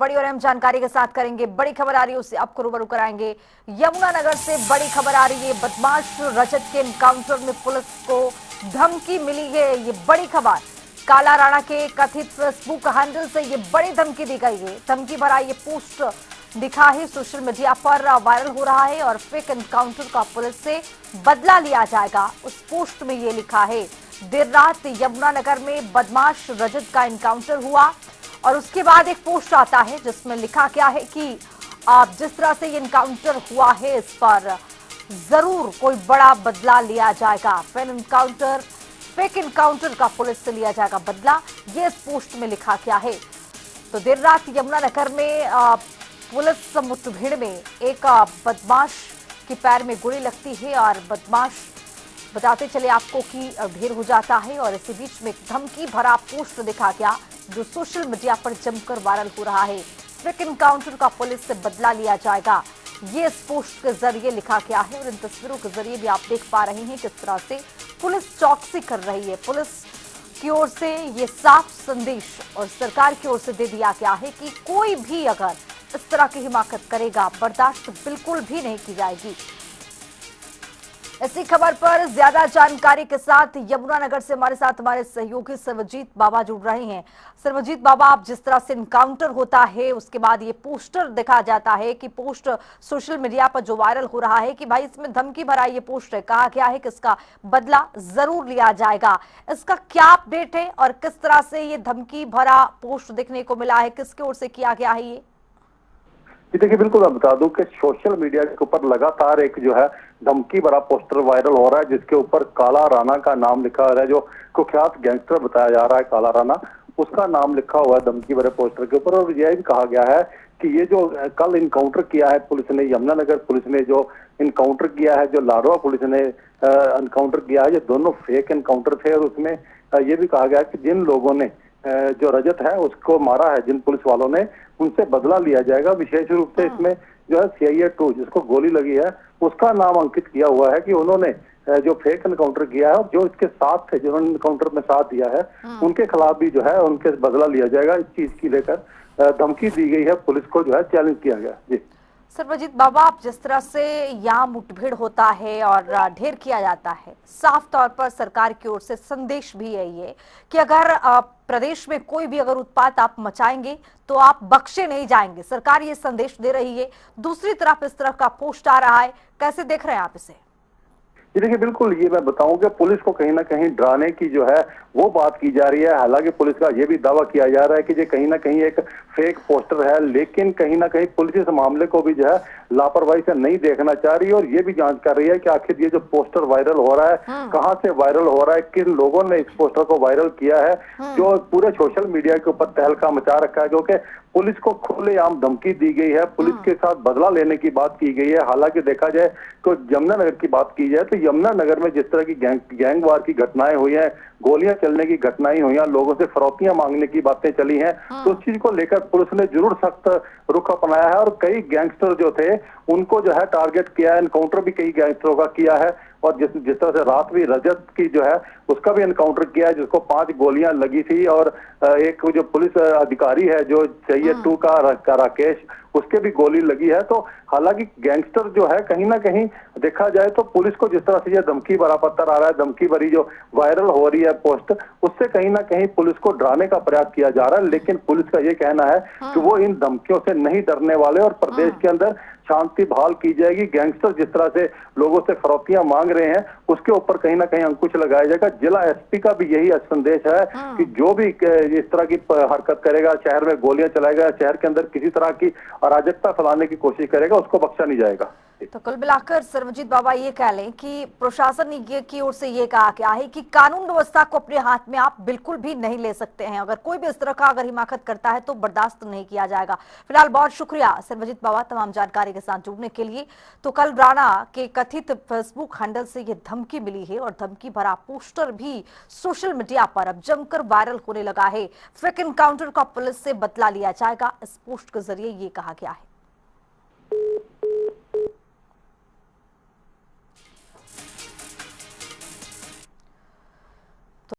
बड़ी और अहम जानकारी के साथ करेंगे। बड़ी खबर आ रही है, उससे आपको रूबरू कराएंगे। यमुनानगर से बड़ी खबर आ रही है। बदमाश रजत के एनकाउंटर में पुलिस को धमकी मिली है। ये बड़ी खबर काला राणा के कथित फेसबुक हैंडल से ये बड़ी धमकी दी गई है। धमकी भरा ये पोस्ट दिखा है, सोशल मीडिया पर वायरल हो रहा है और फेक एनकाउंटर का पुलिस से बदला लिया जाएगा। उस पोस्ट में ये लिखा है, देर रात यमुनानगर में बदमाश रजत का एनकाउंटर हुआ और उसके बाद एक पोस्ट आता है जिसमें लिखा क्या है कि आप जिस तरह से ये एनकाउंटर हुआ है इस पर जरूर कोई बड़ा बदला लिया जाएगा। फेक एनकाउंटर का पुलिस से लिया जाएगा बदला, ये इस पोस्ट में लिखा क्या है। तो देर रात यमुनानगर में पुलिस मुठभेड़ में एक बदमाश के पैर में गोली लगती है और बदमाश बताते चले आपको कि ढेर हो जाता है और इसी बीच में धमकी भरा पोस्ट दिखा गया जो सोशल मीडिया पर जमकर वायरल हो रहा है। फेक एनकाउंटर का पुलिस से बदला लिया जाएगा, ये इस पोस्ट के जरिए लिखा गया है और इन तस्वीरों के जरिए भी आप देख पा रहे हैं किस तरह से पुलिस चौकसी कर रही है। पुलिस की ओर से ये साफ संदेश और सरकार की ओर से दे दिया गया है कि कोई भी अगर इस तरह की हिमाकत करेगा बर्दाश्त बिल्कुल भी नहीं की जाएगी। इसी खबर पर ज्यादा जानकारी के साथ यमुनानगर से हमारे साथ हमारे सहयोगी सर्वजीत बाबा जुड़ रहे हैं। सर्वजीत बाबा, आप जिस तरह से एनकाउंटर होता है उसके बाद ये पोस्टर दिखा जाता है कि पोस्ट सोशल मीडिया पर जो वायरल हो रहा है कि भाई इसमें धमकी भरा ये पोस्ट है, कहा गया है कि इसका बदला जरूर लिया जाएगा, इसका क्या अपडेट है और किस तरह से ये धमकी भरा पोस्ट देखने को मिला है, किसकी ओर से किया गया है ये? देखिए, बिल्कुल मैं बता दूं कि सोशल मीडिया के ऊपर लगातार एक जो है धमकी भरा पोस्टर वायरल हो रहा है जिसके ऊपर काला राणा का नाम लिखा हुआ है। जो कुख्यात गैंगस्टर बताया जा रहा है काला राणा, उसका नाम लिखा हुआ है धमकी भरे पोस्टर के ऊपर। और यह भी कहा गया है कि ये जो कल इनकाउंटर किया है पुलिस ने, यमुनानगर पुलिस ने जो इनकाउंटर किया है, जो लाडवा पुलिस ने इनकाउंटर किया है, ये दोनों फेक इनकाउंटर थे। और उसमें ये भी कहा गया कि जिन लोगों ने जो रजत है उसको मारा है, जिन पुलिस वालों ने, उनसे बदला लिया जाएगा। विशेष रूप से इसमें जो है CIA 2 जिसको गोली लगी है उसका नाम अंकित किया हुआ है कि उन्होंने जो फेक एनकाउंटर किया है और जो इसके साथ थे, जिन्होंने एनकाउंटर में साथ दिया है, उनके खिलाफ भी जो है उनके बदला लिया जाएगा। इस चीज की लेकर धमकी दी गई है, पुलिस को जो है चैलेंज किया गया। जी सर्वजीत बाबा, आप जिस तरह से यहाँ मुठभेड़ होता है और ढेर किया जाता है, साफ तौर पर सरकार की ओर से संदेश भी है ये कि अगर प्रदेश में कोई भी अगर उत्पात आप मचाएंगे तो आप बख्शे नहीं जाएंगे, सरकार ये संदेश दे रही है। दूसरी तरफ इस तरह का पोस्ट आ रहा है, कैसे देख रहे हैं आप इसे? ये देखिए, बिल्कुल ये मैं बताऊं कि पुलिस को कहीं ना कहीं डराने की जो है वो बात की जा रही है। हालांकि पुलिस का ये भी दावा किया जा रहा है कि ये कहीं ना कहीं एक फेक पोस्टर है, लेकिन कहीं ना कहीं पुलिस इस मामले को भी जो है लापरवाही से नहीं देखना चाह रही और ये भी जांच कर रही है कि आखिर ये जो पोस्टर वायरल हो रहा है कहाँ से वायरल हो रहा है, किन लोगों ने इस पोस्टर को वायरल किया है, जो पूरे सोशल मीडिया के ऊपर तहलका मचा रखा है। क्योंकि पुलिस को खुलेआम धमकी दी गई है, पुलिस के साथ बदला लेने की बात की गई है। हालांकि देखा जाए तो यमुनानगर की बात की जाए तो यमुनानगर में जिस तरह की गैंगवार की घटनाएं हुई हैं, गोलियां चलने की घटनाएं हुई हैं, लोगों से फरौतियां मांगने की बातें चली हैं, तो उस चीज को लेकर पुलिस ने जरूर सख्त रुख अपनाया है और कई गैंगस्टर जो थे उनको जो है टारगेट किया है। एनकाउंटर भी कई गैंगस्टरों का किया है और जिस तरह से रात भी रजत की जो है उसका भी एनकाउंटर किया है, जिसको 5 गोलियां लगी थी। और एक जो पुलिस अधिकारी है जो CIA 2 का राकेश, उसके भी गोली लगी है। तो हालांकि गैंगस्टर जो है कहीं ना कहीं देखा जाए तो पुलिस को जिस तरह से ये धमकी भरा पत्थर आ रहा है, धमकी भरी जो वायरल हो रही है पोस्ट, उससे कहीं ना कहीं पुलिस को डराने का प्रयास किया जा रहा है। लेकिन पुलिस का ये कहना है कि वो इन धमकियों से नहीं डरने वाले और प्रदेश के अंदर शांति बहाल की जाएगी। गैंगस्टर जिस तरह से लोगों से फरौतियां मांग रहे हैं उसके ऊपर कहीं ना कहीं अंकुश लगाया जाएगा। जिला SP का भी यही संदेश है कि जो भी इस तरह की हरकत करेगा, शहर में गोलियां चलाएगा, शहर के अंदर किसी तरह की अराजकता फैलाने की कोशिश करेगा, उसको बख्शा नहीं जाएगा। तो कुल मिलाकर सर्वजीत बाबा ये कह लें कि प्रशासन की ओर से ये कहा गया है कि कानून व्यवस्था को अपने हाथ में आप बिल्कुल भी नहीं ले सकते हैं, अगर कोई भी इस तरह का अगर हिमाकत करता है तो बर्दाश्त नहीं किया जाएगा। फिलहाल बहुत शुक्रिया सर्वजीत बाबा तमाम जानकारी के साथ जुड़ने के लिए। तो कल राणा के कथित फेसबुक हैंडल से ये धमकी मिली है और धमकी भरा पोस्टर भी सोशल मीडिया पर अब जमकर वायरल होने लगा है। फेक एनकाउंटर का पुलिस से बदला लिया जाएगा, इस पोस्ट के जरिए ये कहा गया है।